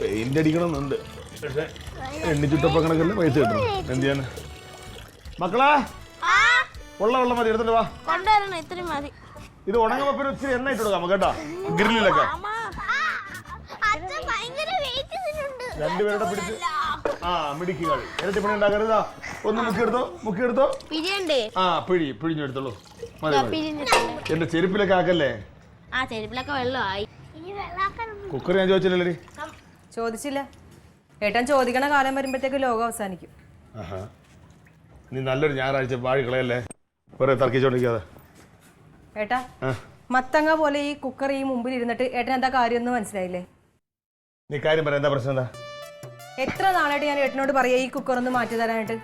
Paint അടിക്കണമെന്നുണ്ട്, പക്ഷെ എണ്ണിച്ചുട്ടപ്പ കണക്കല്ലേ പൈസ കിട്ടണം. എന്ത് ചെയ്യാൻ? മക്കളെ ഉള്ള വെള്ളം മതി, എടുത്തിട്ട് വാ. ഇത് ഉണങ്ങുമ്പോ ഇച്ചിരി എണ്ണ ഇട്ട് കൊടുക്കാം കേട്ടോ, ഗ്രില്ലിലൊക്കെ. രണ്ടുപേരുടെ പിടിച്ച് മിടിക്കുകൾ ഇരട്ടി പണി ഉണ്ടാക്കരുതാ. ഒന്ന് മുക്കിയെടുത്തോ. ആ പിഴിഞ്ഞെടുത്തോളൂ. മതി. എന്റെ ചെരുപ്പിലൊക്കെ ആക്കല്ലേ. കുക്കർ ഞാൻ ചോദിച്ചില്ലല്ലേ? ചോദിച്ചില്ല. ഏട്ടൻ ചോദിക്കണ കാലം വരുമ്പോഴത്തേക്ക് ലോകം അവസാനിക്കും. നീ നല്ലൊരു ഞായറാഴ്ച വാഴി കളയല്ലേ, വേറെ തർക്കിച്ചോണ്ടിരിക്കാതെ. ഏട്ടാ, മത്തങ്ങ പോലെ ഈ കുക്കർ ഈ മുമ്പിൽ ഇരുന്നിട്ട് ഏട്ടൻ എന്താ കാര്യമൊന്നും മനസ്സിലായില്ലേ? നീ കാര്യം പറ, എന്താ പ്രശ്നം? എന്താ? എത്ര നാളായിട്ട് ഞാൻ ഏട്ടനോട് പറയാ ഈ കുക്കർ ഒന്ന് മാറ്റി തരാനായിട്ട്.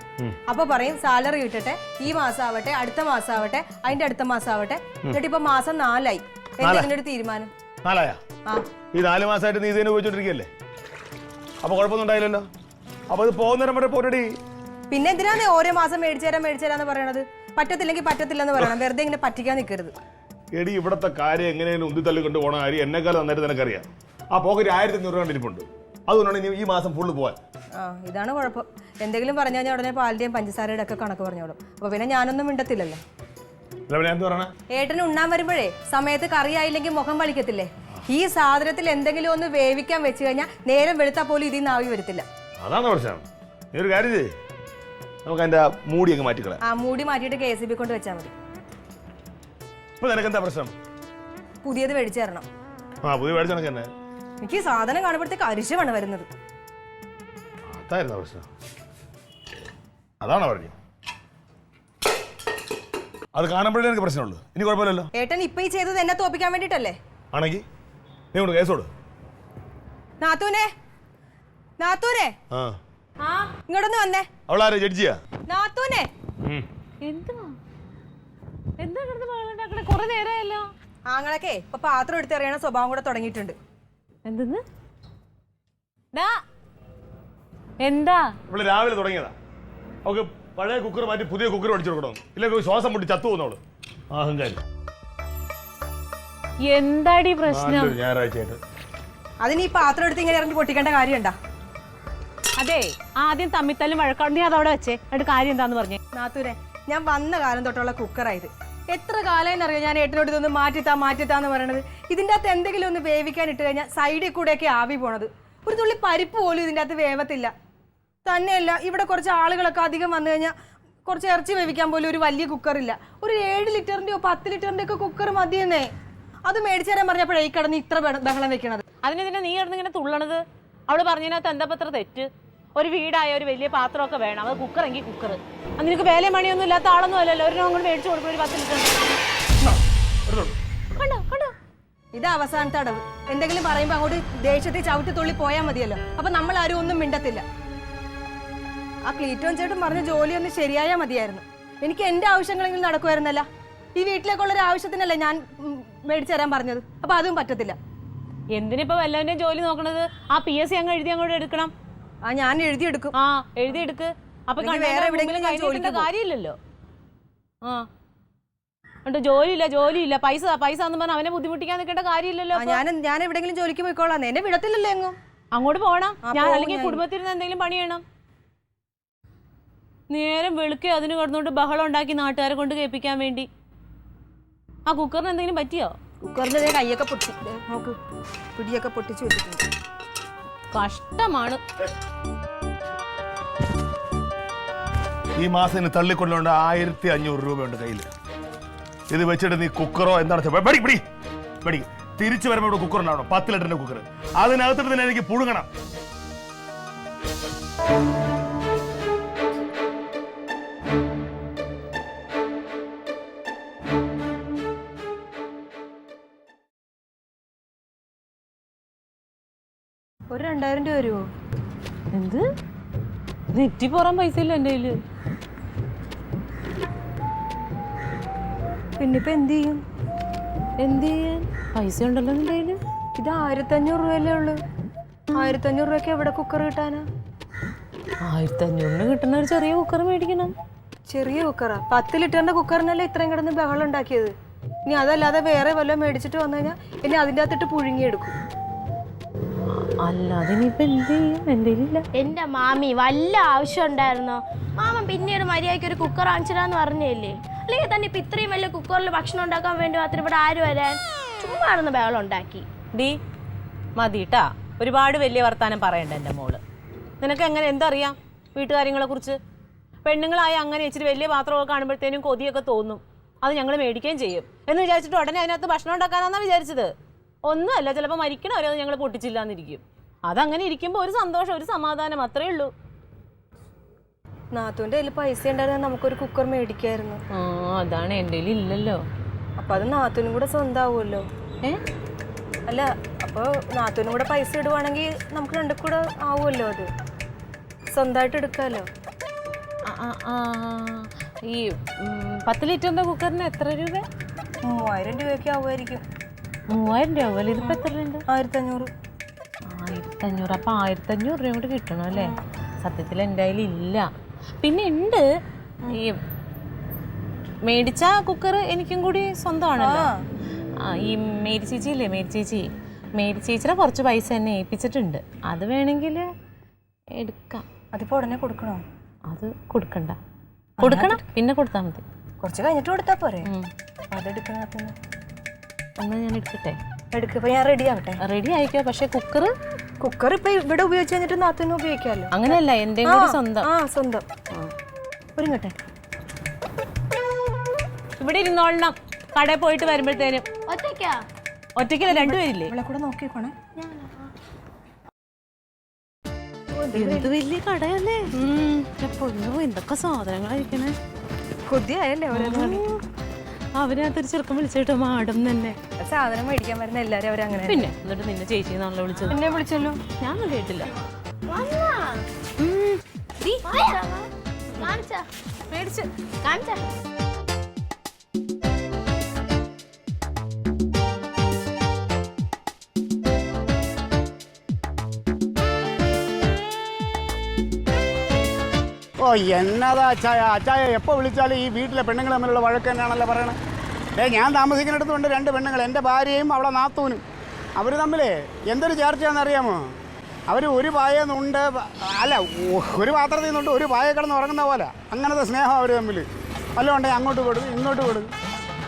അപ്പൊ പറയും സാലറി കിട്ടട്ടെ, ഈ മാസം ആവട്ടെ, അടുത്ത മാസം ആവട്ടെ, അതിന്റെ അടുത്ത മാസം ആവട്ടെ. എന്നിട്ട് ഇപ്പൊ മാസം 4 ആയി. എന്തെങ്കിലും ഒരു തീരുമാനം? 4 ആയാ? ഈ 4 മാസമായിട്ട് നീ ഇതിനെ ഉപയോഗിച്ചോണ്ടിരിക്കല്ലേ, അപ്പൊ കുഴപ്പമൊന്നും ഉണ്ടായില്ലല്ലോ. അപ്പൊ ഇത് പോകുന്നേരം വരെ പോരടി. പിന്നെ എന്തിനാണ് ഓരോ മാസം മേടിച്ചേരാന്ന് പറയണത്? പറ്റത്തില്ലെങ്കിൽ പറ്റത്തില്ലെന്ന് പറയണം, വെറുതെ ഇങ്ങനെ പറ്റിക്കാൻ നിൽക്കരുത്. എടി, ഇവിടത്തെ കാര്യം എങ്ങനെയും ഉന്തി തള്ളി കൊണ്ട് പോകണ കാര്യം എന്നെക്കാളും നന്നായിട്ട് നിനക്കറിയാം. ആ പോക്കറ്റ് 1500 രൂപ ഇരിപ്പുണ്ട്, അതുകൊണ്ടാണ് ഇനി ഈ മാസം ഫുള്ള് പോവാൻ. ഇതാണ് കുഴപ്പം. എന്തെങ്കിലും പറഞ്ഞു കഴിഞ്ഞാൽ ഉടനെ പാലിന്റെയും പഞ്ചസാരയുടെ ഒക്കെ കണക്ക് പറഞ്ഞോളും. അപ്പൊ പിന്നെ ഞാനൊന്നും മിണ്ടത്തില്ലല്ലോ. ഏട്ടന് ഉണ്ണാൻ വരുമ്പോഴേ സമയത്ത് കറിയായില്ലെങ്കിൽ മുഖം വലിക്കത്തില്ലേ? ഈ സാധനത്തിൽ എന്തെങ്കിലും ഒന്ന് വേവിക്കാൻ വെച്ച് കഴിഞ്ഞാൽ നേരം വെളുത്താൽ പോലും ഇതിൽ നിന്ന് ആവി വരത്തില്ല. അതാണ് പ്രശ്നം. നീ ഒരു കാര്യം ചെയ്യ്, നമുക്ക് അതിന്റെ മൂടി അങ്ങ് മാറ്റിക്കളയാം. മൂടി മാറ്റിയിട്ട് KCB കൊണ്ട് വെച്ചാൽ മതി. ഇപ്പൊ നിനക്കെന്താ പ്രശ്നം? പുതിയത് മേടിച്ചു തരണം. പുതിയ മേടിച്ചു തന്നെ. എനിക്ക് സാധനം കാണുമ്പോഴത്തേക്ക് അരിശമാണ് വരുന്നത്. അതായിരുന്നു പ്രശ്നം. അതാണോ പറഞ്ഞു? അത് കാണുമ്പോഴേ എനിക്ക് പ്രശ്നമുള്ളൂ, ഇനി കുഴപ്പമില്ലല്ലോ. ഏട്ടൻ ഇപ്പൊ ഈ ചെയ്തത് എന്നെ തോപ്പിക്കാൻ വേണ്ടിട്ടല്ലേ? ആണെങ്കിൽ നീ കൊണ്ട് കേസോട്. നാത്തൂനെ ഇങ്ങോട്ടൊന്ന് വന്നേ. അവളാരെ ജഡ്ജിയാ? നാത്തൂനെ ആങ്ങളൊക്കെ ഇപ്പൊ പാത്രം എടുത്തെറിയണ സ്വഭാവം കൂടെ തുടങ്ങിയിട്ടുണ്ട്. എന്താ ഇവിടെ രാവിലെ തുടങ്ങിയതാ. അവക്ക് പഴയ കുക്കർ മാറ്റി പുതിയ കുക്കർ മേടിച്ചു കൊടുക്കണം, ഇല്ലെങ്കിൽ ശ്വാസം മുട്ടി ചത്തു പോകുന്നോളൂ. അഹങ്കാരി. എന്താടി പ്രശ്നം? ഞായറാഴ്ചയായിട്ട് അതിന് ഈ പാത്രം എടുത്ത് ഇങ്ങനെ ഇറങ്ങി പൊട്ടിക്കേണ്ട കാര്യമുണ്ടാ? അതെ, ആദ്യം തമ്മിത്തല്ലും വഴക്കാണ്ടി അതവിടെ വെച്ചേ, എന്നിട്ട് കാര്യം എന്താന്ന് പറഞ്ഞേ. നാത്തൂരെ, ഞാൻ വന്ന കാലം തൊട്ടുള്ള കുക്കറായത്. എത്ര കാലം അറിയാം ഞാൻ ഏട്ടനോട് ഇതൊന്ന് മാറ്റിത്താന്ന് പറയണത്. ഇതിൻ്റെ അകത്ത് എന്തെങ്കിലും ഒന്ന് വേവിക്കാൻ ഇട്ട് കഴിഞ്ഞാൽ സൈഡിൽ കൂടെയൊക്കെ ആവി പോണത്. ഒരു തുള്ളി പരിപ്പ് പോലും ഇതിൻ്റെ അകത്ത് വേവത്തില്ല. തന്നെയല്ല, ഇവിടെ കുറച്ച് ആളുകളൊക്കെ അധികം വന്നു കഴിഞ്ഞാൽ കുറച്ച് ഇറച്ചി വേവിക്കാൻ പോലും ഒരു വലിയ കുക്കറില്ല. ഒരു 7 ലിറ്ററിൻ്റെയോ 10 ലിറ്ററിൻ്റെ ഒക്കെ കുക്കർ മതിയെന്നേ. അത് മേടിച്ചു തരാൻ പറഞ്ഞപ്പോഴേ ഈ കിടന്ന് ഇത്ര ബഹളം വെക്കണത്. അതിനെതിനെ നീ കിടന്ന് ഇങ്ങനെ തുള്ളണത്? അവള് പറഞ്ഞതിനകത്ത് എന്താ പത്ര തെറ്റ്? ഒരു വീടായ ഒരു വലിയ പാത്രമൊക്കെ വേണം, അത് കുക്കറെങ്കിൽ കുക്കർ. അത് നിനക്ക് വേല മണിയൊന്നും ഇല്ലാത്ത ആളൊന്നും അല്ലല്ലോ. ഒരു അങ്ങോട്ട് മേടിച്ചു കൊടുക്കും, ഒരു 10 ലിറ്റർ. ഇത് അവസാനത്തെ അടവ്. എന്തെങ്കിലും പറയുമ്പോൾ അങ്ങോട്ട് ദേഷ്യത്തിൽ ചവിട്ടി തുള്ളി പോയാൽ മതിയല്ലോ, അപ്പൊ നമ്മൾ ആരും ഒന്നും മിണ്ടത്തില്ല. ആ ക്ലീറ്റോൻ ചേട്ടൻ പറഞ്ഞ ജോലി ഒന്ന് ശരിയായാൽ മതിയായിരുന്നു. എനിക്ക് എന്റെ ആവശ്യങ്ങളെങ്കിലും നടക്കുമായിരുന്നല്ല. ഈ വീട്ടിലേക്കുള്ള ഒരു ആവശ്യത്തിനല്ലേ ഞാൻ മേടിച്ചു തരാൻ പറഞ്ഞത്, അപ്പൊ അതും പറ്റത്തില്ല. എന്തിനിപ്പോ വല്ലവന്റെയും ജോലി നോക്കണത്? ആ PSC അങ്ങ് എഴുതി അങ്ങോട്ട് എടുക്കണം. ഞാൻ എഴുതിയെടുക്കും. എഴുതിയെടുക്ക്. അപ്പൊ വേറെ എവിടെയെങ്കിലും കാര്യമില്ലല്ലോ. ജോലിയില്ല പൈസ എന്ന് പറഞ്ഞാൽ അവനെ ബുദ്ധിമുട്ടിക്കാൻ നിൽക്കേണ്ട കാര്യമില്ലല്ലോ. ഞാൻ എവിടെയെങ്കിലും ജോലിക്ക് പോയിക്കോളാം. എന്നെ വിടത്തില്ലല്ലോ എങ്ങും. അങ്ങോട്ട് പോകണം. ഞാൻ അല്ലെങ്കിൽ കുടുംബത്തിരുന്ന് എന്തെങ്കിലും പണി ചെയ്യണം. നേരം വെളുക്കെ അതിന് കിടന്നുകൊണ്ട് ബഹളം ഉണ്ടാക്കി നാട്ടുകാരെ കൊണ്ട് കേൾപ്പിക്കാൻ വേണ്ടി. ആ കുക്കറിന് എന്തെങ്കിലും പറ്റിയോ? കുക്കറിന്റെ കൈയൊക്കെ പൊട്ടി നോക്ക്, പിടിയൊക്കെ പൊട്ടിച്ചു വെച്ചിട്ടുണ്ട്. കഷ്ടമാണ്. ഈ മാസം തള്ളിക്കൊണ്ടുകൊണ്ട് 1500 രൂപയുണ്ട് കയ്യിൽ. ഇത് വെച്ചിട്ട് നീ കുക്കറോ എന്താണ് തിരിച്ചു വരുമ്പോൾ ഇവിടെ കുക്കർ ഉണ്ടാവണം, 10 ലിറ്ററിന്റെ കുക്കർ. അതിനകത്തിട്ട് തന്നെ എനിക്ക് പുഴുങ്ങണം. ഒരു 2000 രൂപ വരുമോ? എന്ത്? നെറ്റി പോറാൻ പൈസ ഇല്ല എൻ്റെ കയ്യില്. പിന്നിപ്പോ എന്ത് ചെയ്യും? പൈസ ഉണ്ടല്ലോ നിന്റെ കയ്യില്. ഇത് 1500 രൂപയല്ലേ ഉള്ളു. 1500 രൂപയ്ക്ക് എവിടെ കുക്കർ കിട്ടാനാ? 1500 കിട്ടുന്ന ഒരു ചെറിയ കുക്കർ മേടിക്കണം. ചെറിയ കുക്കറാ? 10 ലിറ്ററിന്റെ കുക്കറിനല്ലേ ഇത്രയും കിടന്ന് ബഹളം ഉണ്ടാക്കിയത്. ഇനി അതല്ലാതെ വേറെ വല്ലതും മേടിച്ചിട്ട് വന്നു കഴിഞ്ഞാൽ ഇനി അതിൻ്റെ അകത്തിട്ട് പുഴുങ്ങിയെടുക്കും. അല്ലാതെ ഇനിയിപ്പോ എന്ത് ചെയ്യും? എന്തേലില്ല. എന്റെ മാമി വല്ല ആവശ്യം ഉണ്ടായിരുന്നോ? മാമ പിന്നീട് മര്യാദയ്ക്ക് ഒരു കുക്കർ വാങ്ങിച്ചിടാന്ന് പറഞ്ഞില്ലേ? അല്ലെങ്കിൽ തന്നെ ഇപ്പൊ ഇത്രയും വലിയ കുക്കറിൽ ഭക്ഷണം ഉണ്ടാക്കാൻ വേണ്ടി മാത്രം ഇവിടെ ആര് വരാൻ? ചുമ്മാ ഇരുന്ന് ബഹളം ഉണ്ടാക്കി. ഡീ മതിട്ടാ, ഒരുപാട് വലിയ വർത്താനം പറയണ്ട എൻ്റെ മോള്. നിനക്ക് എങ്ങനെ എന്തറിയാം വീട്ടുകാര്യങ്ങളെ കുറിച്ച്? പെണ്ണുങ്ങളായ അങ്ങനെ ഇച്ചിരി വലിയ പാത്രമൊക്കെ കാണുമ്പോഴത്തേനും കൊതിയൊക്കെ തോന്നും. അത് ഞങ്ങൾ മേടിക്കുകയും ചെയ്യും എന്ന് വിചാരിച്ചിട്ട് ഉടനെ അതിനകത്ത് ഭക്ഷണം ഉണ്ടാക്കാനാണെന്നാണ് വിചാരിച്ചത്? ഒന്നുമല്ല, ചിലപ്പോൾ മരിക്കണവരെ അത് ഞങ്ങൾ പൊട്ടിച്ചില്ലാന്നിരിക്കും. അതങ്ങനെ ഇരിക്കുമ്പോൾ ഒരു സന്തോഷം, ഒരു സമാധാനം, അത്രേ ഉള്ളൂ. നാത്തൂന്റെ കയ്യിൽ പൈസ ഉണ്ടായിരുന്ന നമുക്കൊരു കുക്കർ മേടിക്കായിരുന്നു. ആ, അതാണ് എൻ്റെ കയ്യിൽ ഇല്ലല്ലോ. അപ്പൊ അത് നാത്തൂനും കൂടെ സ്വന്തമാവുമല്ലോ. അല്ല, അപ്പൊ നാത്തൂനും കൂടെ പൈസ ഇടുവാണെങ്കിൽ നമുക്ക് രണ്ടും കൂടെ ആവുമല്ലോ. അത് സ്വന്തമായിട്ട് എടുക്കാമല്ലോ. ഈ 10 ലിറ്ററിന്റെ കുക്കറിന് എത്ര രൂപ? 3000 രൂപയൊക്കെ ആവുമായിരിക്കും. 3000 രൂപ ആവുമല്ലോ. ഇതിപ്പോ എത്ര ഉണ്ട്? 1500. 1500. അപ്പൊ 1500 രൂപ കൂടി കിട്ടണം അല്ലേ? സത്യത്തിൽ എൻ്റെ കയ്യിൽ ഇല്ല. പിന്നെ ഉണ്ട് ഈ മേടിച്ച കുക്കർ എനിക്കും കൂടി സ്വന്തമാണല്ലോ. ഈ മേരി ചേച്ചി ഇല്ലേ, മേരി ചേച്ചിയുടെ കുറച്ച് പൈസ എന്നെ ഏൽപ്പിച്ചിട്ടുണ്ട്. അത് വേണമെങ്കിൽ എടുക്കാം. അതിപ്പോ ഉടനെ കൊടുക്കണോ? അത് കൊടുക്കണ്ട, കൊടുക്കണം, പിന്നെ കൊടുത്താൽ മതി. കുറച്ച് കഴിഞ്ഞിട്ട് കൊടുത്താ പോരെ? അതെടുക്കണ. എന്നാൽ ഞാൻ എടുക്കട്ടെ? എടുക്കപ്പോ ഞാൻ റെഡി ആവട്ടെ. റെഡി ആയിക്കോ. പക്ഷെ കുക്കർ ഇപ്പൊ ഇവിടെ ഉപയോഗിച്ച് കഴിഞ്ഞിട്ട് നാത്തൂന് ഉപയോഗിക്കാമല്ലോ. അങ്ങനെയല്ല, എൻ്റെ കൂടി സ്വന്തം. സ്വന്തം. ഒരുങ്ങട്ടെ. ഇവിടെ ഇരുന്നോളണം. കടയിൽ പോയിട്ട് വരുമ്പോഴത്തേനും. ഒറ്റയ്ക്കല്ല, രണ്ടുപേരില്ലേ? ഇവിടെ കൂടെ നോക്കിക്കോണേ. എന്ത് വലിയ കടയല്ലേ! എന്തൊക്കെ സാധനങ്ങളായിരിക്കണേ. കൊതിയായല്ലേ അവരകത്തൊരു ചെറുക്കം വിളിച്ചിട്ട് മാടും തന്നെ. സാധനം മേടിക്കാൻ വരുന്ന എല്ലാരും അവരങ്ങനെ. പിന്നെ എന്നിട്ട് നിന്നെ ചേച്ചിന്നാണല്ലോ വിളിച്ചത്. എന്നെ വിളിച്ചല്ലോ. ഞാൻ കേട്ടില്ല. മേടിച്ച് ഓ എന്നതാ അച്ചായ എപ്പോൾ വിളിച്ചാലും ഈ വീട്ടിലെ പെണ്ണുങ്ങൾ തമ്മിലുള്ള വഴക്ക് തന്നെയാണല്ലോ പറയണത്. ഞാൻ താമസിക്കുന്നിടത്തുണ്ട് 2 പെണ്ണുങ്ങൾ, എൻ്റെ ഭാര്യയും അവളെ നാത്തൂനും. അവർ തമ്മിലേ എന്തൊരു ചർച്ചയാണെന്നറിയാമോ? അവർ ഒരു പായെന്നുണ്ട്, അല്ല ഒരു പാത്രത്തിൽ നിന്നുണ്ട് ഒരു പായ കിടന്ന് ഉറങ്ങുന്ന പോലെ. അങ്ങനത്തെ സ്നേഹം അവർ തമ്മിൽ. വല്ലതും ഉണ്ടെങ്കിൽ അങ്ങോട്ട് കൊടുക്കും ഇങ്ങോട്ട് കൊടുക്കും.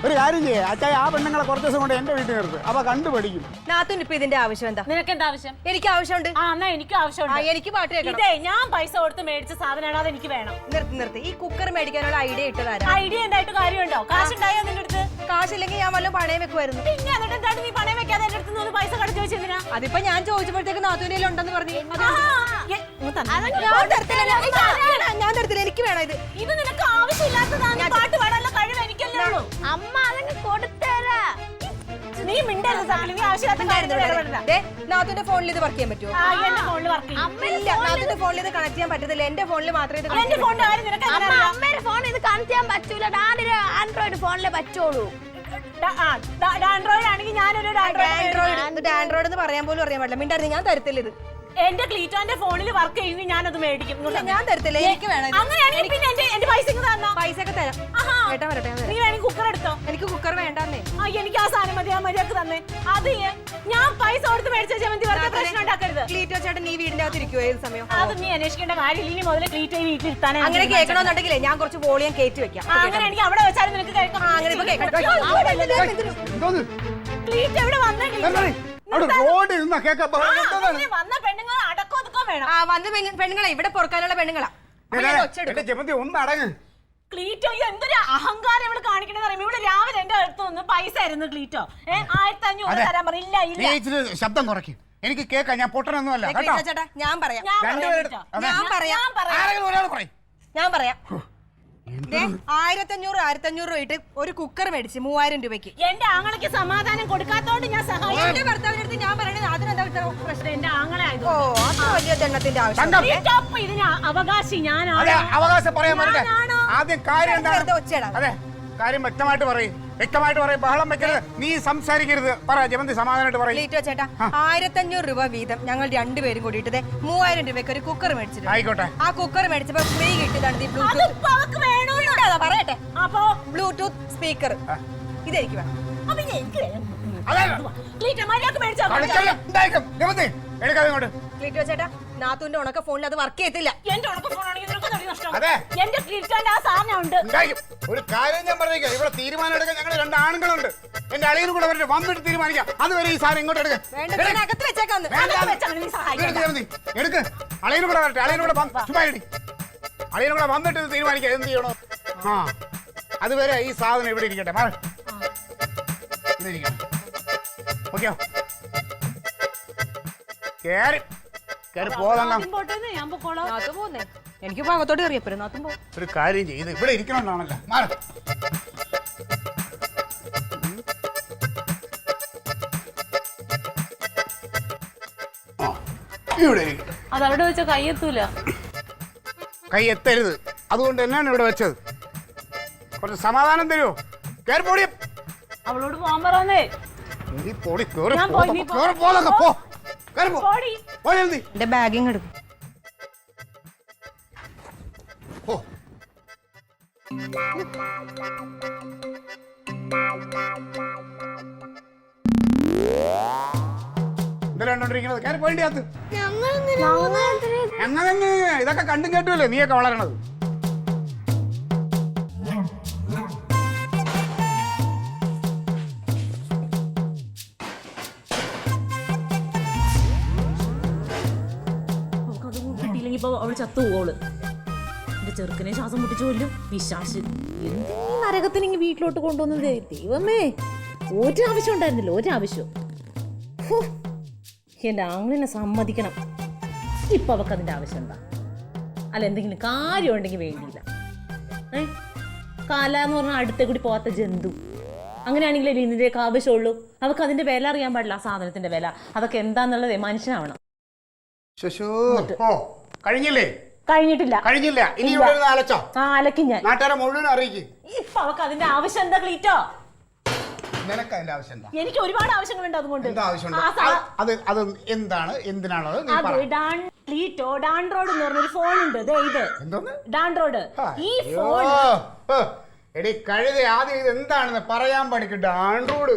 ഒരു കാര്യം ചെയ്യേ അച്ചായ, ആ പെണ്ണുങ്ങളെ കുറച്ച് ദിവസം കൊണ്ട് എൻ്റെ വീട്ടിൽ നിർത്ത്, അവ കണ്ടുപഠിക്കും. നാത്തൂന് ഇപ്പൊ ഇതിന്റെ ആവശ്യം എന്താ? നിനക്ക് എന്താ ആവശ്യം? എനിക്ക് ആവശ്യമുണ്ട്. എനിക്ക് ആവശ്യമുണ്ട്. എനിക്ക് പാട്ട് കേൾക്കണം. ഇതേ ഞാൻ പൈസ കൊടുത്ത് മേടിച്ച സാധനമാണ്, അത് എനിക്ക് വേണം. നിർത്തി. ഈ കുക്കർ മേടിക്കാനുള്ള ഐഡിയ ഇട്ടതാരാ? ഐഡിയ ഉണ്ടായിട്ട് കാര്യമുണ്ടോ? കാശുണ്ടായോ നിന്റെ അടുത്ത്? കാശില്ലെങ്കിൽ ഞാൻ വല്ലതും പണയം വെക്കുമായിരുന്നു. പിന്നെ എന്നിട്ട് എന്താണ് നീ പണയം വെക്കാതെ എന്റെ അടുത്ത് പൈസ കടച്ചു വെച്ചെന്തിനാ? അതിപ്പോ ഞാൻ ചോദിച്ചപ്പോഴത്തേക്ക് നാത്തൂന്റെ ഉണ്ടെന്ന് പറഞ്ഞു. ഞാൻ തരത്തില്ല, എനിക്ക് വേണം ഇത്. ഇത് നിനക്ക് ആവശ്യമില്ലാത്തതാണ്. പാട്ട് പാടാനുള്ള കഴിവ് എനിക്കല്ലേ ഉള്ളൂ. അമ്മ അതങ്ങ് കൊടുത്തരാ. നീ മിണ്ടരുത്. നാത്തൂന്റെ ഫോണിൽ ഇത് വർക്ക് ചെയ്യാൻ പറ്റുമോ? എന്റെ ഫോണിൽ വർക്ക് ചെയ്യും. നാത്തൂന്റെ ഫോണിൽ ഇത് കണക്ട് ചെയ്യാൻ പറ്റത്തില്ല. എന്റെ ഫോണിൽ മാത്രമേ ഇത് എന്റെ ഫോണിന്റെ കാര്യം നിനക്ക് അമ്മയുടെ ഫോൺ ഇത് കണക്ട് ചെയ്യാൻ പറ്റൂല. ഡാഡിയുടെ ആൻഡ്രോയിഡ് ഫോണിലേ പറ്റുള്ളൂ. ആൻഡ്രോയിഡ് ആണെങ്കിൽ ഞാനൊരു ആൻഡ്രോയിഡ് എന്ന് പറയാൻ പോലും അറിയാൻ പാടില്ല. മിണ്ടായിരുന്നു. ഞാൻ തരത്തില്ല ഇത്. എന്റെ ക്ലീറ്റോന്റെ ഫോണിൽ വർക്ക് ചെയ്യുന്നു, ഞാനത് മേടിക്കും. ഞാൻ തരത്തില്ല, എനിക്ക് വേണം. അങ്ങനെയാണെങ്കിൽ പിന്നെ എന്റെ പൈസ പൈസ ഒക്കെ തരാം. കേട്ടാ വരട്ടെ. നീ വേണമെങ്കിൽ കുക്കർ എടുത്തോ. എനിക്ക് കുക്കർ വേണ്ടെന്നേ. എനിക്ക് ആ സാധനം മതി, ആ മര്യാദക്ക് തന്നെ. അത് ഞാൻ പൈസ കൊടുത്ത് മേടിച്ച ചമന്തി വെറുതെ പ്രശ്നം ഉണ്ടാക്കരുത്. ക്ലീറ്റോ ചേട്ടൻ നീ വീടിന്റെ അകത്ത് ഇരിക്കുവോ ഏത് സമയം? അത് നീ അന്വേഷിക്കേണ്ട കാര്യമില്ല. ഇനി മുതലേ ക്ലീറ്റോ വീട്ടിലിരുത്താനേ. അങ്ങനെ കേൾക്കണമെന്നുണ്ടെങ്കിലേ ഞാൻ കുറച്ച് വോളിയം കയറ്റി വെക്കാം. അങ്ങനെ എനിക്ക് അവിടെ വെച്ചാലും നിനക്ക് കേൾക്കാം. അങ്ങനെ ഇപ്പൊ കേൾക്കണം. ക്ലീറ്റോ എവിടെ വന്നേ? വന്ന പെണ്ണുങ്ങൾ അടക്കം വേണം. വന്ന പെണ്ണുങ്ങളെ ഇവിടെ പൊറുക്കാനുള്ള പെണ്ണുങ്ങളാ. ക്ലീറ്റോ എന്തൊരു അഹങ്കാരം ഇവിടെ കാണിക്കണെന്ന് അറിയാം. ഇവിടെ രാവിലെ എന്റെ അടുത്ത് നിന്ന് പൈസ ആയിരുന്നു ക്ലീറ്റോ. 1500 തരാൻ പറഞ്ഞില്ല. ശബ്ദം കുറയ്ക്കും, എനിക്ക് കേൾക്കാം. ഞാൻ പൊട്ടനൊന്നുമല്ല കേട്ടോ. ചേട്ടാ ഞാൻ പറയാം. ഞാൻ പറയാം. 1500 രൂപ ഇട്ട് ഒരു കുക്കർ മേടിച്ച് 3000 രൂപയ്ക്ക്. എന്റെ ആങ്ങളയ്ക്ക് സമാധാനം കൊടുക്കാത്തോണ്ട് ഞാൻ സഹായിച്ചു. എന്റെ ഭർത്താവിന്റെ അടുത്ത് ഞാൻ പറയണത് അതിനെന്താ പ്രശ്നം? എന്റെ ആങ്ങളായത്. ഓ അത്ര വലിയ ദണ്ണത്തിന്റെ ആവശ്യം. ഇതിന് അവകാശി അവകാശം പറയാൻ ആദ്യം കാര്യം എന്താണ്? ഒച്ചയിടാ. അതെ, കാര്യം വ്യക്തമായിട്ട് പറയും. ബഹളം വെക്കരുത്. നീ സംസാരിക്കരുത്. പറ ജമന്തി, സമാധാനമായിട്ട് പറയും. ലീറ്റോ ചേട്ടാ, 1500 രൂപ വീതം ഞങ്ങൾ രണ്ടുപേരും കൂടിയിട്ട് 3000 രൂപയ്ക്ക് ഒരു കുക്കർ മേടിച്ചിട്ടുണ്ട്. ആയിക്കോട്ടെ. ആ കുക്കർ മേടിച്ചപ്പോ ഫ്രീ കിട്ടിയതാണ് പറയട്ടെ. അപ്പൊ ബ്ലൂടൂത്ത് സ്പീക്കർ ഇതെനിക്ക് വേണം. മര്യാദക്ക് മേടിച്ചാ എടുക്കാതെ ഇങ്ങോട്ട്. ക്ലീറ്റോ ചേട്ടാ, നാത്തൂന്റെ ഉണക്ക ഫോണിൽ അത് വർക്ക് ചെയ്യത്തില്ല. എന്റെ ഉണക്ക ഫോണാണെങ്കിൽ നിനക്ക് തടി നഷ്ടം. അതെ, എന്റെ ക്ലീറ്റോന്റെ ആ സാധനം ഉണ്ട്. ഉണ്ടായിരിക്കും. ഒരു കാര്യം ഞാൻ പറഞ്ഞേക്കാം, ഇവിടെ തീരുമാനം എടുക്കാൻ ഞങ്ങൾ 2 ആണുങ്ങളുണ്ട്. എന്റെ അളിയനും കൂടെ വരട്ടെ, വന്നിട്ട് തീരുമാനിക്കാം. അതുവരെ ഈ സാധനം ഇങ്ങോട്ട് എടുക്ക. വേണ്ട, ഞാൻ അകത്ത് വെച്ചേക്കാന്ന്. എടുക്ക്. അളിയനും കൂടെ വരട്ടെ, അളിയനും കൂടെ ചുമ്മാ ഇടി. അളിയനും കൂടെ വന്നിട്ട് ഇത് തീരുമാനിക്കാം എന്ത് ചെയ്യണോ. ആ, അതുവരെ ഈ സാധനം ഇവിടെ ഇരിക്കട്ടെ. മാറി ഓക്കെയോ? കേറി പോകാം. ഞാൻ പൊക്കോളാം. നാത്തു പോന്നേ, എനിക്ക് ഭാഗത്തോട്ട് കയറിയപ്പോഴും നാത്തും പോ. ഒരു കാര്യം ചെയ്ത് ഇവിടെ ഇരിക്കണമെന്നാണല്ലോ. മാറി ഇവിടെ ഇരിക്കട്ടെ. അതവിടെ വെച്ച കൈയെത്തൂല. കൈ എത്തരുത്, അതുകൊണ്ട് തന്നെയാണ് ഇവിടെ വെച്ചത്. കുറച്ച് സമാധാനം തരുമോ? കയറി പോടി. അവളോട് പോകാൻ പറഞ്ഞേ. നീ പോടി, കേറി ഞാൻ പോയി, നീ പോ. പോതൊക്കെ പോ. കയറി പോ. പോടി. പോടി എന്തി. എന്റെ ബാഗിങ് എടുക്കും. പോ. എന്തിനാണ്ടിരിക്കുന്നത്? കയറി പോയിന്റെ അകത്ത്. അങ്ങനെ ഇതൊക്കെ കണ്ടും കേട്ടുമല്ലേ നീയൊക്കെ വളരണത്. കിട്ടിയില്ലെങ്കിൽ ഇപ്പൊ അവള് ചത്തുപോള്. എന്റെ ചെറുക്കനെ ശ്വാസം മുട്ടിച്ചു കൊല്ലും. വിശ്വാസ് എന്തിനീ നരകത്തിനെങ്കിൽ വീട്ടിലോട്ട് കൊണ്ടുവന്നത്? ദൈവമേ, ഒരാവശ്യം ഉണ്ടായിരുന്നില്ല, ഒരാവശ്യം. എന്റെ ആങ്ങളിനെ സമ്മതിക്കണം. ഇപ്പൊ അവക്ക് അതിന്റെ ആവശ്യം എന്താ? അല്ല, എന്തെങ്കിലും കാര്യം ഉണ്ടെങ്കിൽ വേണ്ടിയില്ല. കാല എന്ന് പറഞ്ഞാൽ അടുത്തേ കൂടി പോകാത്ത ജന്തു. അങ്ങനെയാണെങ്കിലേ ഇതിന്റെയൊക്കെ ആവശ്യമുള്ളൂ. അവക്ക് അതിന്റെ വില അറിയാൻ പാടില്ല, ആ സാധനത്തിന്റെ വില. അതൊക്കെ എന്താന്നുള്ളത് മനുഷ്യനാവണം. കഴിഞ്ഞില്ലേ? കഴിഞ്ഞിട്ടില്ല. കഴിഞ്ഞില്ല. ഇനി അലച്ചോ? ആ, അലക്കും ഞാൻ. നാട്ടുകാരെ മുഴുവൻ അറിയിക്കും. ഇപ്പൊ അവക്ക് അതിന്റെ ആവശ്യം എന്താ ക്ലീറ്റോ? നിനക്ക് അതിന്റെ ആവശ്യം എന്താ? എനിക്ക് ഒരുപാട് ആവശ്യങ്ങളുണ്ട്. അതുകൊണ്ട് എന്താ ആവശ്യമുണ്ട്? അത് എന്താണ്, എന്തിനാണത്? ക്ലീറ്റോ ഡാൻഡ്രോയിഡ് എന്ന് പറഞ്ഞൊരു ഫോൺ ഉണ്ട്. ഇത് എന്തോന്ന് ഡാൻഡ്രോയിഡ്? ഈ ഫോൺ എടി കഴുത, ആദ്യം ഇത് എന്താണെന്ന് പറയാൻ പഠിക്കട്ടെ. ആൻഡ്രോയിഡ്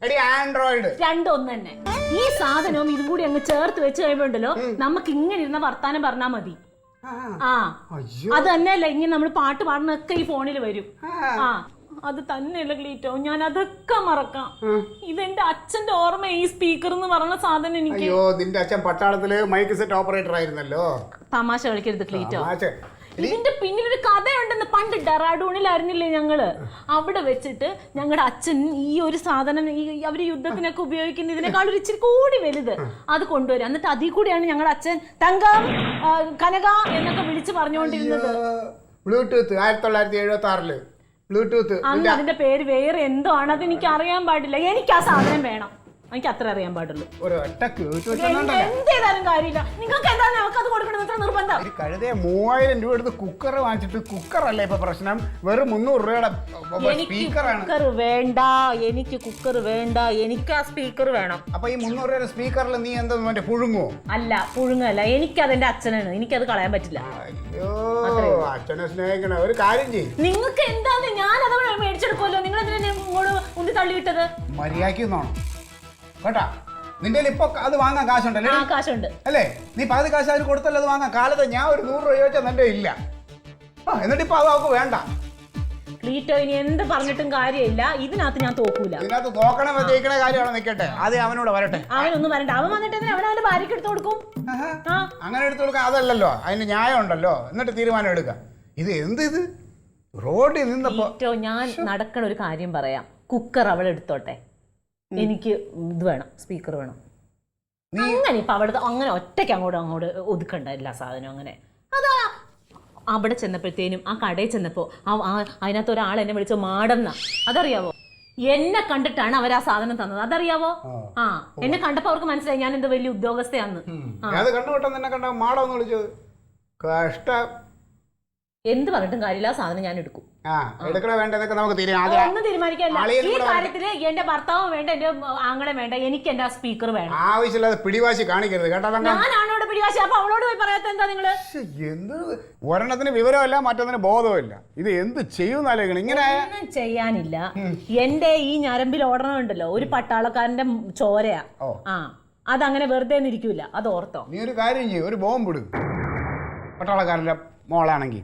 എടി, ആൻഡ്രോയിഡ് രണ്ടും ഒന്ന് തന്നെ. ഈ സാധനവും ഇതും കൂടി അങ്ങ് ചേർത്ത് വെച്ച് കഴിയുമ്പോണ്ടല്ലോ, നമുക്ക് ഇങ്ങനെ ഇരുന്ന വർത്താനം പറഞ്ഞാ മതി. ആ, അത് തന്നെയല്ല, ഇങ്ങനെ നമ്മൾ പാട്ട് പാടുന്നൊക്കെ ഈ ഫോണിൽ വരും. ആ, അത് തന്നെയല്ല ക്ലീറ്റോ, ഞാൻ അതൊക്കെ മറക്കാം. ഇതെന്റെ അച്ഛന്റെ ഓർമ്മ. ഈ സ്പീക്കർ എന്ന് പറഞ്ഞ സാധനം എനിക്ക്. അയ്യോ, നിന്റെ അച്ഛൻ പട്ടാളത്തില് മൈക്ക് സെറ്റ് ഓപ്പറേറ്റർ ആയിരുന്നല്ലോ. തമാശ കളിക്കരുത് ക്ലീറ്റോ. ഇതിന്റെ പിന്നിലൊരു കഥയുണ്ടെന്ന്. പണ്ട് ഡെറാഡൂണിലായിരുന്നില്ലേ ഞങ്ങള്, അവിടെ വെച്ചിട്ട് ഞങ്ങളുടെ അച്ഛൻ ഈ ഒരു സാധനം അവര് യുദ്ധത്തിനൊക്കെ ഉപയോഗിക്കുന്ന ഇതിനേക്കാൾ ഒരു ഇച്ചിരി കൂടി വലുത് അത് കൊണ്ടുവരും. എന്നിട്ട് അതിൽ കൂടിയാണ് ഞങ്ങളുടെ അച്ഛൻ തങ്കം, കനക എന്നൊക്കെ വിളിച്ച് പറഞ്ഞുകൊണ്ടിരുന്നത്. Bluetooth 1976 Bluetooth. അന്ന് അതിന്റെ പേര് വേറെ എന്തോ ആണ്, അത് എനിക്ക് അറിയാൻ പാടില്ല. എനിക്ക് ആ സാധനം വേണം, എനിക്ക് അത്ര അറിയാൻ പാടുള്ളൂ. എന്തേതായാലും കാര്യമില്ല. നിങ്ങൾക്ക് എന്താ നമുക്ക് അത് കൊടുക്കണം എത്ര നിർബന്ധം? കഴുതയെ 3000 രൂപ എടുത്ത് കുക്കർ വാങ്ങിച്ചിട്ട്, കുക്കറല്ലേ ഇപ്പൊ പ്രശ്നം, വെറും 300 രൂപയുടെ സ്പീക്കറാണ്. കുക്കർ വേണ്ട, എനിക്ക് കുക്കർ വേണ്ട, എനിക്ക് ആ സ്പീക്കർ വേണം. അപ്പൊ ഈ 300 രൂപയുടെ സ്പീക്കറിൽ നീ എന്താ മറ്റേ പുഴുങ്ങോ? അല്ല, പുഴുങ്ങല്ല, എനിക്കതെന്റെ അച്ഛനാണ്, എനിക്കത് കളയാൻ പറ്റില്ല. അയ്യോ, അച്ഛനെ സ്നേഹിക്കണ. ഒരു കാര്യം ചെയ്യും, നിങ്ങൾക്ക് എന്താന്ന് ഞാൻ അത് മേടിച്ചെടുക്കുമല്ലോ. നിങ്ങൾ എന്തിനാ ഇങ്ങോട്ട് ഉന്തി തള്ളിവിട്ടത്? മര്യാദയ്ക്ക് കേട്ടാ. നിന്റെ ഇപ്പൊ അത് വാങ്ങാൻ കാശുണ്ടല്ലേ? കാശുണ്ട് അല്ലേ? നീ പകുതി കാശ് അതിന് കൊടുത്തല്ലോ അത് വാങ്ങാൻ. കാലത്ത് ഞാൻ ഒരു 100 രൂപ ചോദിച്ചാൽ നിന്റെ ഇല്ല. എന്നിട്ട് ഇപ്പൊ അത് അവർക്ക് വേണ്ട. ക്ലീറ്റോ, ഇനി എന്ത് പറഞ്ഞിട്ടും കാര്യമില്ല, ഇതിനകത്ത് ഞാൻ തോക്കൂല. ഇതിനകത്ത് തോക്കണ ജയിക്കണ കാര്യമാണ്. നിൽക്കട്ടെ, അത് അവനോട് വരട്ടെ. അവനൊന്നും വരണ്ട. അവൻ വന്നിട്ട് അവനവന്റെ ഭാര്യക്ക് എടുത്തു കൊടുക്കും. അങ്ങനെ എടുത്തു കൊടുക്കാൻ അതല്ലല്ലോ, അതിന് ന്യായം ഉണ്ടല്ലോ. എന്നിട്ട് തീരുമാനം എടുക്കാം. ഇത് എന്ത്, ഇത് റോഡിൽ നിന്നപ്പോ. ഞാൻ നടക്കണ ഒരു കാര്യം പറയാം. കുക്കർ അവൾ എടുത്തോട്ടെ, എനിക്ക് ഇത് വേണം, സ്പീക്കർ വേണം. അങ്ങനെ ഇപ്പൊ അവിടെ അങ്ങനെ ഒറ്റയ്ക്ക് അങ്ങോട്ട് ഒതുക്കണ്ട എല്ലാ സാധനവും. അങ്ങനെ അതാ അവിടെ ചെന്നപ്പോഴത്തേനും ആ കടയിൽ ചെന്നപ്പോ അതിനകത്ത് ഒരാൾ എന്നെ വിളിച്ചോ മാടന്ന. അതറിയാവോ? എന്നെ കണ്ടിട്ടാണ് അവർ ആ സാധനം തന്നത്. അതറിയാവോ? ആ, എന്നെ കണ്ടപ്പോ അവർക്ക് മനസ്സിലായി ഞാൻ എന്ത് വലിയ ഉദ്യോഗസ്ഥയാന്ന്. എന്ത് പറഞ്ഞിട്ടും കാര്യമില്ല, ആ സാധനം ഞാൻ എടുക്കും. ഒന്നും തീരുമാനിക്കാനില്ല. ഈ കാര്യത്തില് എന്റെ ഭർത്താവും വേണ്ട, എന്റെ ആങ്ങളെ വേണ്ട, എനിക്ക് എന്റെ സ്പീക്കർ വേണം. ആവശ്യമില്ലാതെ പിടിവാശി കാണിക്കരുത് കേട്ടോ. ഞാനാണോ പിടികാശി. അപ്പൊ അവളോട് പോയി പറയാത്ത എന്താ നിങ്ങള്? എന്ത് ഒരെണ്ണത്തിന് വിവരമില്ല, മറ്റൊന്നിന് ബോധവുമില്ല. ഇത് എന്ത് ചെയ്യുന്നാലോചിക്കണം ഇങ്ങനെ. ഒന്നും ചെയ്യാനില്ല. എന്റെ ഈ ഞരമ്പിൽ ഓടണമുണ്ടല്ലോ ഒരു പട്ടാളക്കാരന്റെ ചോരയാ. ആ അതങ്ങനെ വെറുതെ ഇരിക്കൂല, അത് ഓർത്തോ. നീ ഒരു കാര്യം ചെയ്യും, ഒരു ബോംബ് ഇടും പട്ടാളക്കാരൻ്റെ മോളാണെങ്കിൽ.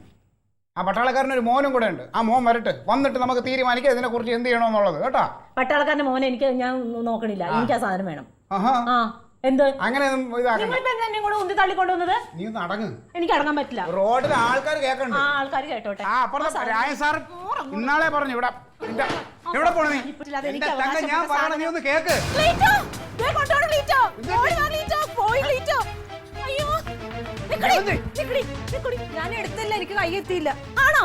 ആ പട്ടാളക്കാരനൊരു മോനും കൂടെ ഉണ്ട്. ആ മോൻ വരട്ടെ, വന്നിട്ട് നമുക്ക് തീരുമാനിക്കാം ഇതിനെ കുറിച്ച് എന്ത് ചെയ്യണമെന്നുള്ളത് കേട്ടോ. പട്ടാളക്കാരന്റെ മോനെ എനിക്ക് ഞാൻ നോക്കണില്ല, എനിക്ക് ആ സാധനം വേണം. ആ എന്ത് അങ്ങനെ കൂടെ ഉന്തി തള്ളിക്കൊണ്ടുവന്നത്? നീ നടങ്ങ്. എനിക്ക് അടങ്ങാൻ പറ്റില്ല. റോഡിൽ ആൾക്കാർ കേൾക്കണ്ട. ആൾക്കാർ കേട്ടോട്ടെ. സാർ ഇന്നാളെ പറഞ്ഞു ഇവിടെ എവിടെ പോണ നീ? ഞാൻ പറയണ നീ ഒന്ന് കേക്ക്. ഞാൻ എടുത്തില്ല, എനിക്ക് കയ്യെത്തിയില്ല. ആണോ?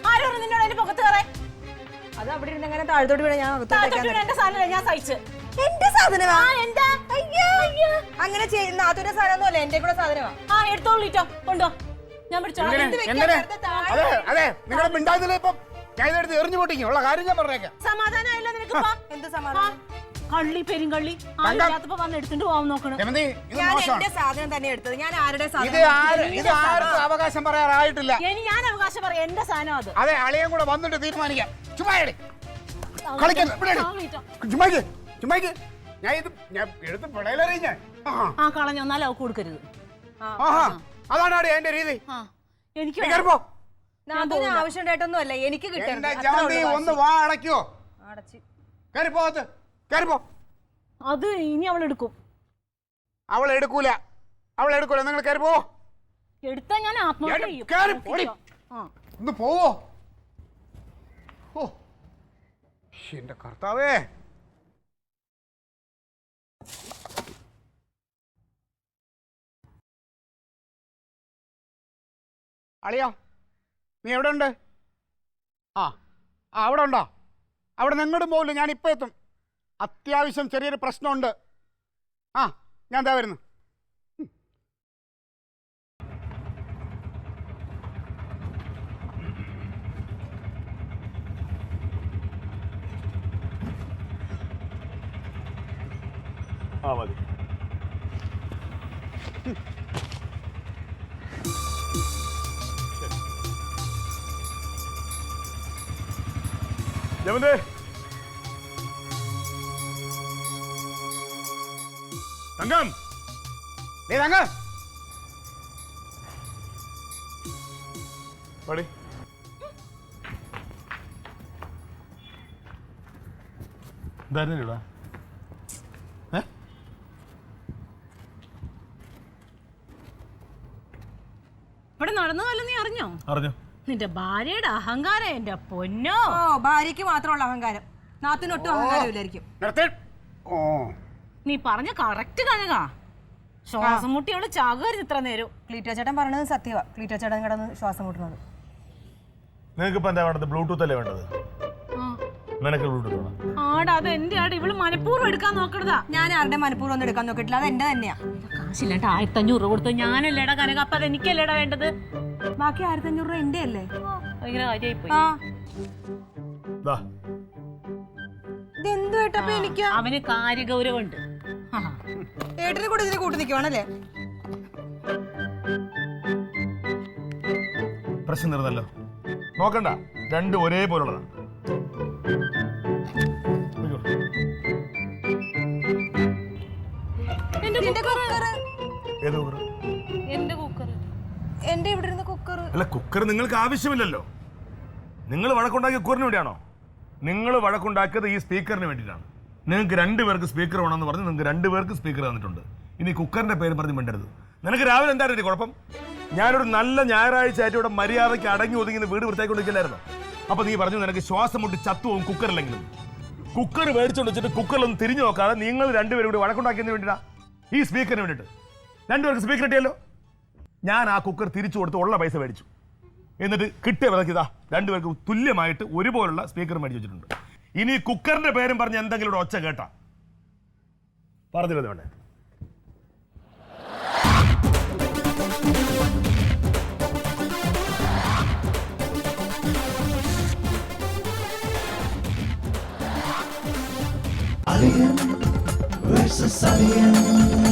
ആരോ നിന്നോട് എന്റെ പൊക്കത്ത് കയറേ. അത് അവിടെ ഇരുന്ന് എങ്ങനെ താഴത്തോട്ട് വീണ? ഞാൻ എന്റെ സാധനം ഞാൻ സഹിച്ച്. എന്റെ സാധനമാ? അങ്ങനെ നാത്തൂന്റെ സാധനമൊന്നുമല്ല, എന്റെ കൂടെ സാധനമാ. ആ എടുത്തോളൂ ലീറ്റോ, കൊണ്ടോ. ഞാൻ പിടിച്ചോളാം. അതെ നിങ്ങളുടെ മിണ്ടാതില്ല. ഇപ്പം ഞാൻ ഇതെടുത്ത് എറിഞ്ഞു പൊട്ടിക്കും. ഉള്ള കാര്യം ഞാൻ പറഞ്ഞേക്കാം. സമാധാനമായില്ല നിനക്ക്? എന്ത് സമാധാനം? കള്ളി പെരുങ്കള്ളി ആരില്ലാത്തപ്പോ വന്ന് എടുത്തിട്ട് പോവാൻ നോക്കണം. ഞാൻ എന്റെ സാധനം തന്നെ എടുത്തത്. ഞാൻ ആരുടെ സാധനം? ഇത് ആർക്കും അവകാശം പറയാറായിട്ടില്ല. ഞാൻ അവകാശം പറയാം, എന്റെ സാധനം അത്. അതെ, അളിയും കൂടെ വന്നിട്ട് തീരുമാനിക്കാം. ചുമ്മാ ഞാൻ ഇത് എടുത്ത് പിള്ളേരറിയ ആ കളഞ്ഞ ഒന്നാലും അവക്ക് കൊടുക്കരുത്. അതാണ് എന്റെ രീതി. എനിക്ക് ആവശ്യം ഉണ്ടായിട്ടൊന്നും അല്ല, എനിക്ക് കിട്ടിയ ഒന്ന് വാ അടയ്ക്കോ. കയറിപ്പോ. അത് ഇനി അവൾ എടുക്കും. അവൾ എടുക്കൂല. നിങ്ങൾ കയറിപ്പോ. എടുത്താ ഞാൻ ആത്മഹത്യ ചെയ്യും. ഒന്ന് പോവോ? എന്റെ കർത്താവേ. അളിയോ, നീ എവിടെ ഉണ്ട്? അവിടെ ഉണ്ടോ? അവിടെ നിങ്ങോട്ടും പോകില്ല, ഞാൻ ഇപ്പം എത്തും. അത്യാവശ്യം ചെറിയൊരു പ്രശ്നമുണ്ട്. ഞാൻ ദാ വരുന്നു. മതി. ജമന്തേ, തങ്കം, തങ്കം പടി. എന്തായിരുന്നില്ലടാ? ഇവിടെ നടന്നതല്ല, നീ അറിഞ്ഞോ? അറിഞ്ഞു. നിന്റെ ഭാര്യയുടെ അഹങ്കാരം എന്റെ പൊന്നോ. ഭാര്യക്ക് മാത്രമുള്ള അഹങ്കാരം, നാത്തിനൊട്ടും അഹങ്കാരം ഇല്ലായിരിക്കും. നീ പറഞ്ഞ കറക്റ്റ് കണക. ശ്വാസം മുട്ടി അവള് ചാകരുത് ഇത്ര നേരം. ക്ലീറ്റോ ചേട്ടൻ പറഞ്ഞത് സത്യവാ. ക്ലീറ്റോ ചേട്ടൻ കിടന്ന് ശ്വാസം മുട്ടുന്നത്. നിനക്ക് ഇപ്പൊ എന്താ വേണ്ടത്? ബ്ലൂടൂത്ത് അല്ലേ വേണ്ടത്? നിനക്ക് ബ്ലൂടൂത്ത് വേണം. ആടാ, അത് എന്റെ ആട്. ഇവള് മനഃപൂർവ്വം എടുക്കാൻ നോക്കണതാ. ഞാൻ ആരുടെ മനഃപൂർവ്വം ഒന്നും എടുക്കാൻ നോക്കിയിട്ടില്ല, അത് എന്റെ തന്നെയാ. കാശില്ലാണ്ട് 1500 കൊടുത്തു. ഞാനല്ലേടാ കനക, അപ്പൊ അത് എനിക്കല്ലേടാ വേണ്ടത്. ബാക്കി 1500 രൂപ എന്റെ അല്ലേ? ഭയങ്കര കാര്യമായി പോയി. ഇതെന്തു കേട്ടപ്പോ എനിക്ക് അവന് കാര്യഗൗരവുണ്ട്. ഏട്ടനെ കൂടെ ഇതിന് കൂട്ടി നിൽക്കുവാണല്ലേ? പ്രശ്നം തീർന്നല്ലോ. നോക്കണ്ട, രണ്ടും ഒരേപോലുള്ളതാണ്. അല്ല, കുക്കർ നിങ്ങൾക്ക് ആവശ്യമില്ലല്ലോ. നിങ്ങൾ വഴക്കുണ്ടാക്കിയ കുക്കറിന് വേണ്ടിയാണോ? നിങ്ങൾ വഴക്കുണ്ടാക്കിയത് ഈ സ്പീക്കറിന് വേണ്ടിയിട്ടാണ്. നിങ്ങൾക്ക് 2 പേർക്ക് സ്പീക്കർ വേണമെന്ന് പറഞ്ഞ് നിങ്ങൾക്ക് 2 പേർക്ക് സ്പീക്കർ തന്നിട്ടുണ്ട്. ഇനി കുക്കറിന്റെ പേര് പറഞ്ഞ് മിണ്ടരുത്. നിനക്ക് രാവിലെ എന്തായിരുന്നു കുഴപ്പം? ഞാനൊരു നല്ല ഞായറാഴ്ച ആയിട്ട് ഇവിടെ മര്യാദയ്ക്ക് അടങ്ങി ഒതുങ്ങി വീട് വൃത്തിയാക്കിക്കൊണ്ടിരിക്കില്ലായിരുന്നു. അപ്പൊ നീ പറഞ്ഞു നിനക്ക് ശ്വാസം മുട്ടി ചത്തുപോകും കുക്കറില്ലെങ്കിലും. കുക്കർ മേടിച്ചോണ്ട് വെച്ചിട്ട് കുക്കറിലൊന്നും തിരിഞ്ഞു നോക്കാതെ നിങ്ങൾ 2 പേരും കൂടി വഴക്കുണ്ടാക്കിയതിന് വേണ്ടിയിട്ടാ, ഈ സ്പീക്കറിന് വേണ്ടിയിട്ട്. 2 പേർക്ക് സ്പീക്കർ കിട്ടിയല്ലോ. ഞാൻ ആ കുക്കർ തിരിച്ചു കൊടുത്ത് ഉള്ള പൈസ മേടിച്ചു. എന്നിട്ട് കിട്ടിയ വിലക്ക് ഇതാ 2 പേർക്ക് തുല്യമായിട്ട് ഒരുപോലുള്ള സ്പീക്കർ മേടിച്ചു വെച്ചിട്ടുണ്ട്. ഇനി കുക്കറിന്റെ പേരും പറഞ്ഞ് എന്തെങ്കിലും ഒച്ച കേട്ടാ പറഞ്ഞിരുന്നു വേണ്ടേ? Alien versus Alien.